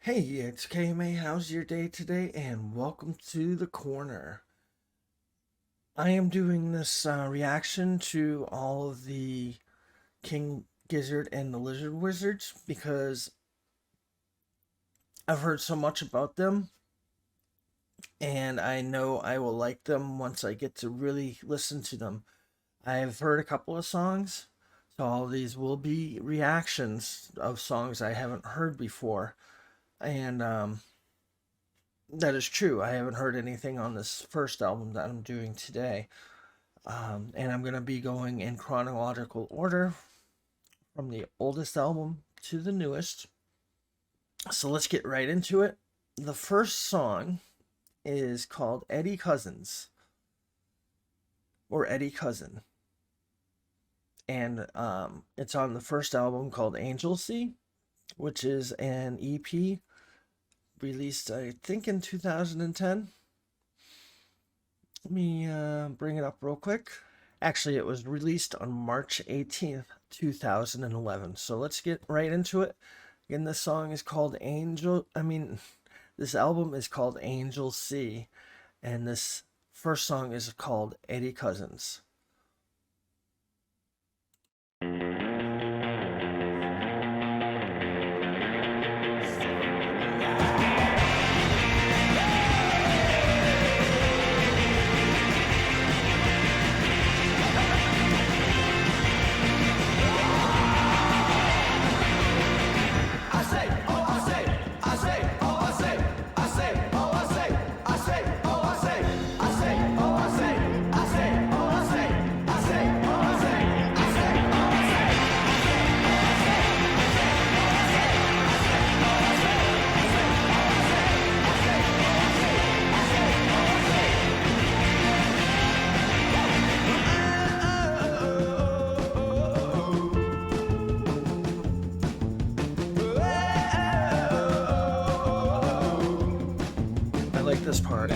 Hey, it's KMA. How's your day today? And welcome to the corner. I am doing this reaction to all of the King Gizzard and the Lizard Wizards because I've heard so much about them, and I know I will like them once I get to really listen to them. I've heard a couple of songs, so all these will be reactions of songs I haven't heard before. And that is true. I haven't heard anything on this first album that I'm doing today. And I'm going to be going in chronological order from the oldest album to the newest. So let's get right into it. The first song is called Eddie Cousins, or Eddie Cousin. And it's on the first album called Angelsea, which is an EP released, I think, in 2010. Let me bring it up real quick. Actually, it was released on March 18th, 2011. So let's get right into it. Again, this song is called this album is called Angelsea, and this first song is called Eddie Cousins. I like this part.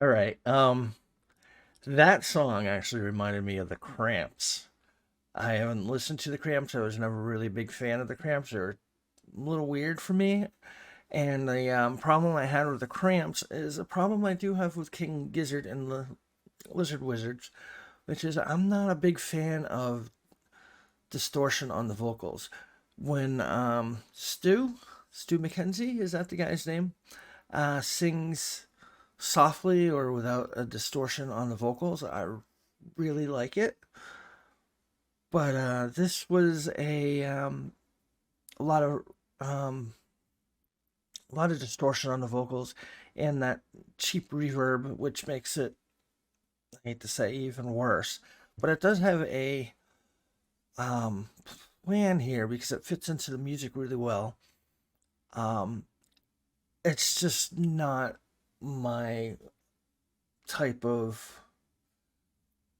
All right. That song actually reminded me of the Cramps. I haven't listened to the Cramps. I was never really a big fan of the Cramps. They're a little weird for me. And the problem I had with the Cramps is a problem I do have with King Gizzard and the Lizard Wizards, which is I'm not a big fan of distortion on the vocals. When Stu McKenzie, is that the guy's name, sings softly or without a distortion on the vocals, I really like it. But this was a lot of um, a lot of distortion on the vocals and that cheap reverb, which makes it, I hate to say, even worse. But it does have a plan here because it fits into the music really well. it's just not my type of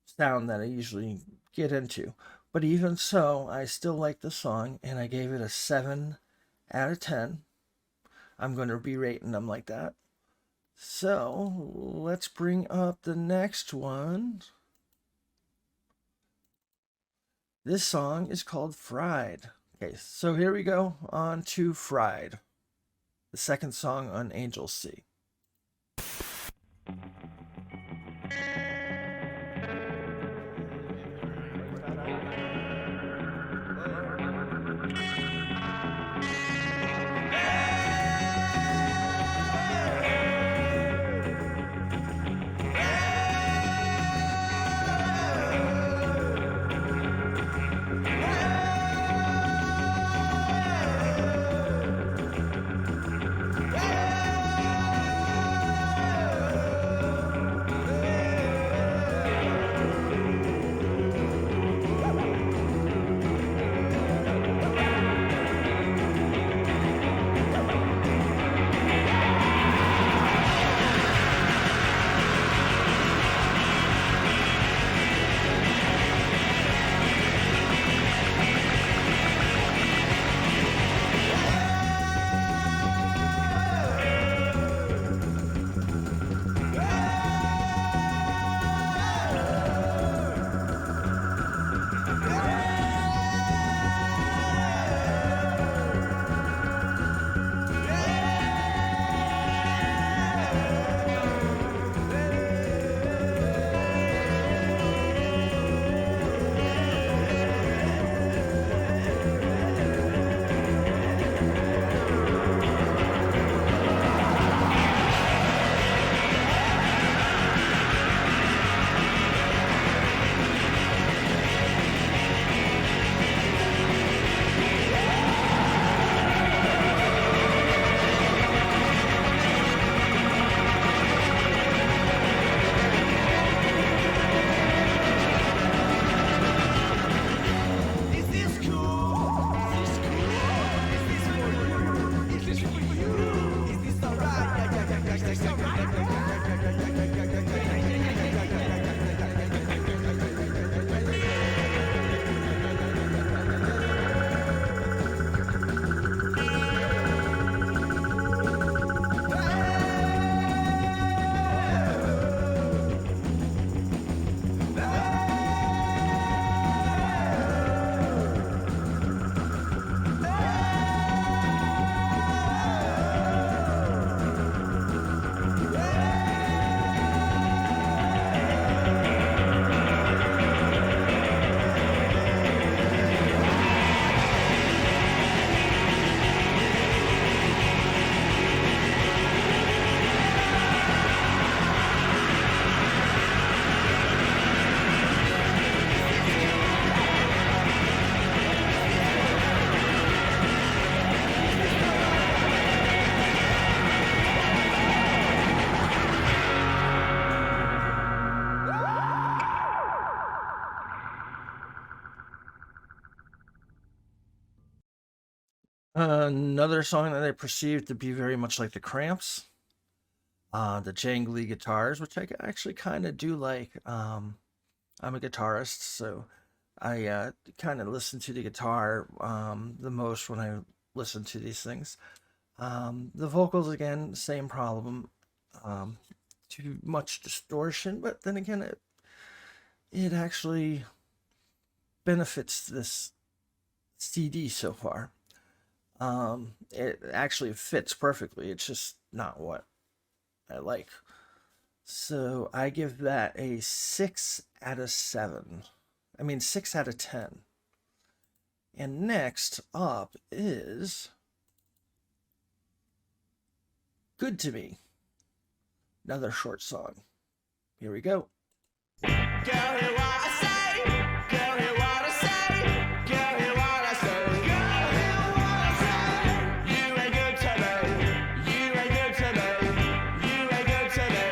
sound that I usually get into. But even so, I still like the song, and I gave it a 7 out of 10. I'm going to be rating them like that. So let's bring up the next one. This song is called Fried. Okay, so here we go on to Fried, the second song on Angelsea. Another song that I perceived to be very much like the Cramps, the jangly guitars, which I actually kind of do like. I'm a guitarist, so I kind of listen to the guitar the most when I listen to these things. The vocals, again, same problem. Um, Too much distortion, but then again, it actually benefits this CD so far. It actually fits perfectly. It's just not what I like. So I give that a 6 out of 7. I mean, 6 out of 10. And next up is Good to Me. Another short song. Here we go. Girl, hear what I say. Girl, hear what I say. Girl, hear what I say. Girl, hear what I say. You ain't good to me. You ain't good to me. You ain't good to me.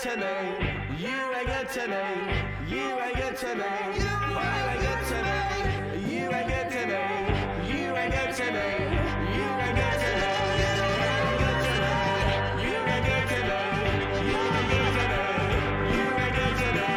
to me. You ain't good to me. You ain't good to me. You ain't good to me. You ain't good to me. You ain't good to me. You ain't good to me. You ain't good to me. You ain't good to me. You ain't good to me.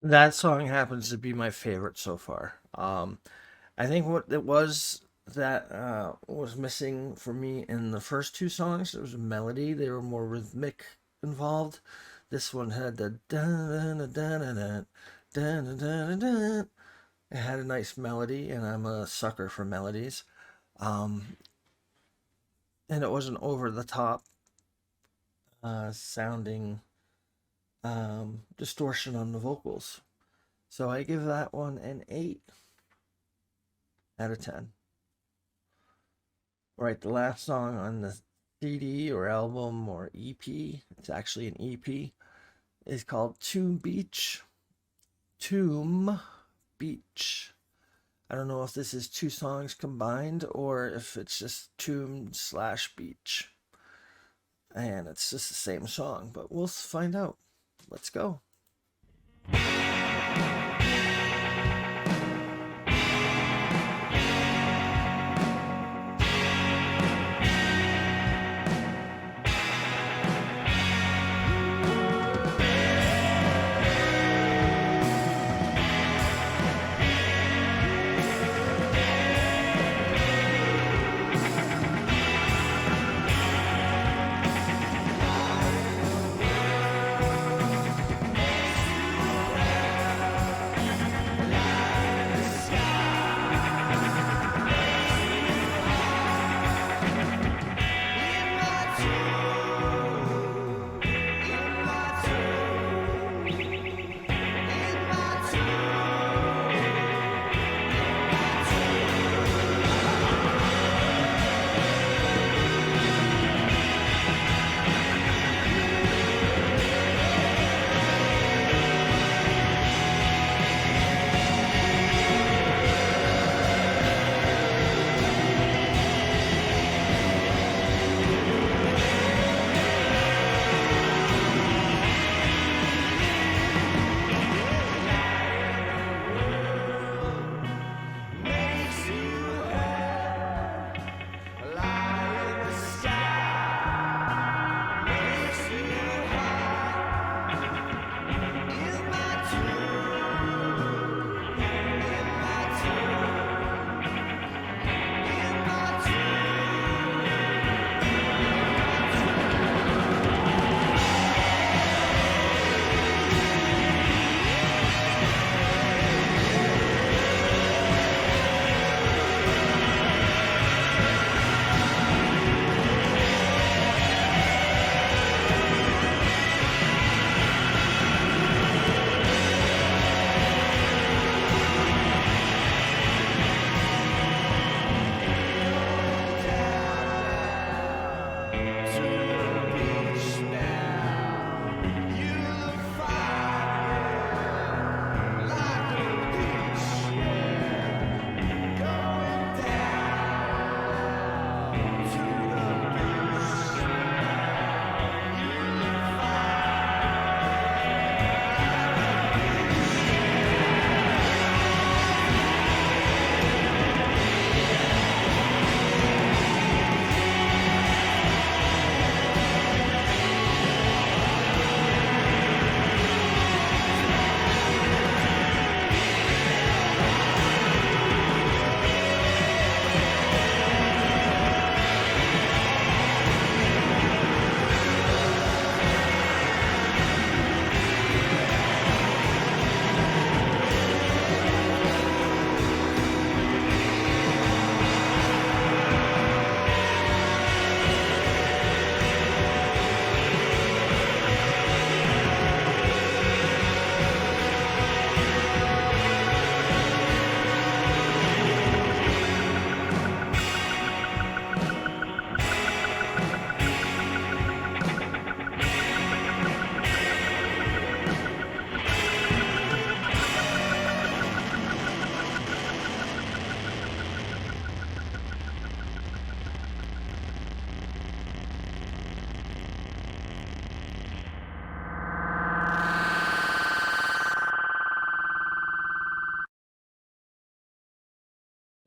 That song happens to be my favorite so far. I think what it was that was missing for me in the first two songs, it was a melody. They were more rhythmic involved. This one had the dun dun dun dun dun dun dun dun dun. It had a nice melody, and I'm a sucker for melodies. Um, and it wasn't over the top sounding distortion on the vocals. So I give that one an 8 out of 10. Right, the last song on the CD or album or EP, it's actually an EP, is called Tomb Beach. Tomb Beach. I don't know if this is two songs combined or if it's just Tomb slash Beach. And it's just the same song, but we'll find out. Let's go.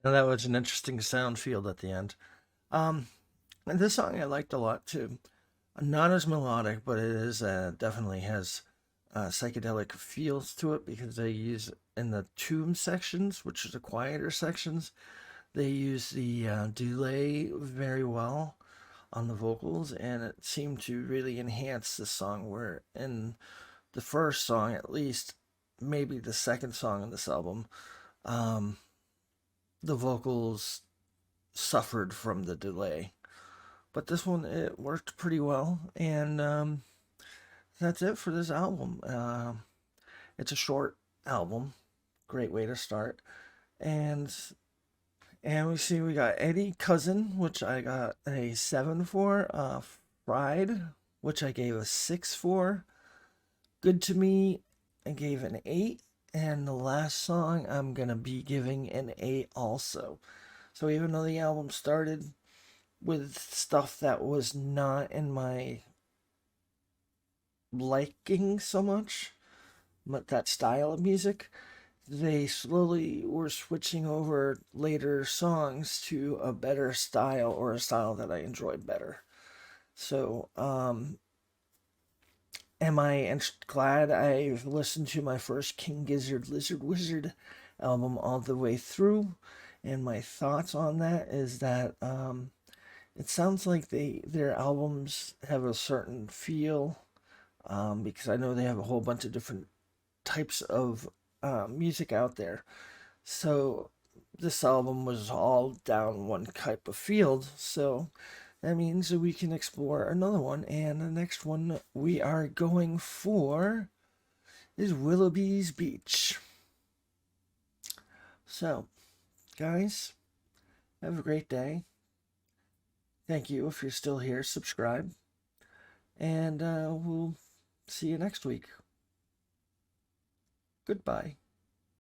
And that was an interesting sound field at the end. Um, and this song I liked a lot too. Not as melodic, but it is definitely has psychedelic feels to it because they use in the tomb sections, which are the quieter sections, they use the delay very well on the vocals, and it seemed to really enhance the song. Where in the first song, at least, maybe the second song on this album, um, the vocals suffered from the delay. But this one, it worked pretty well, and that's it for this album. It's a short album, great way to start, and we see we got Eddie Cousin, which I got a 7 for. Fried, which I gave a 6 for. Good to Me, I gave an 8. And the last song, I'm going to be giving an 8 also. So even though the album started with stuff that was not in my liking so much, but that style of music, they slowly were switching over later songs to a better style or a style that I enjoyed better. So, am I glad I listened to my first King Gizzard Lizard Wizard album all the way through? And my thoughts on that is that it sounds like their albums have a certain feel, because I know they have a whole bunch of different types of music out there. So this album was all down one type of field. So that means that we can explore another one. And the next one we are going for is Willoughby's Beach. So, guys, have a great day. Thank you if you're still here. Subscribe. And we'll see you next week. Goodbye.